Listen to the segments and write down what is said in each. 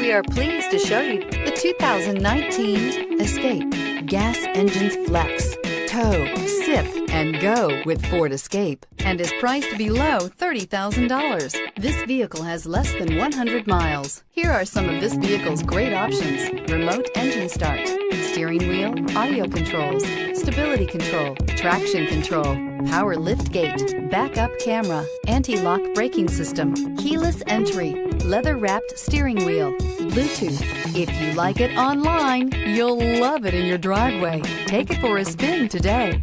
We are pleased to show you the 2019 Escape. Gas engines flex, tow, sip, and go with Ford Escape, and is priced below $30,000. This vehicle has less than 100 miles. Here are some of this vehicle's great options: remote engine start, steering wheel audio controls, stability control, traction control, power lift gate, backup camera, anti-lock braking system, keyless entry, leather-wrapped steering wheel, Bluetooth. If you like it online, you'll love it in your driveway. Take it for a spin today.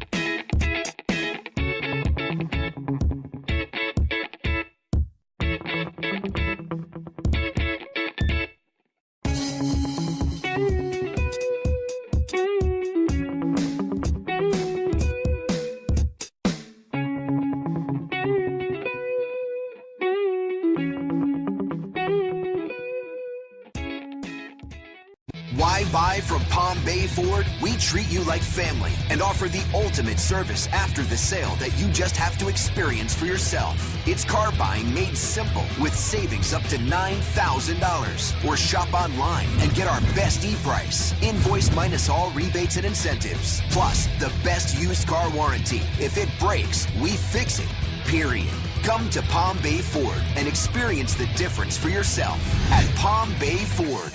Why buy from Palm Bay Ford? We treat you like family and offer the ultimate service after the sale that you just have to experience for yourself. It's car buying made simple with savings up to $9,000. Or shop online and get our best e-price. Invoice minus all rebates and incentives. Plus, the best used car warranty. If it breaks, we fix it. Period. Come to Palm Bay Ford and experience the difference for yourself at Palm Bay Ford.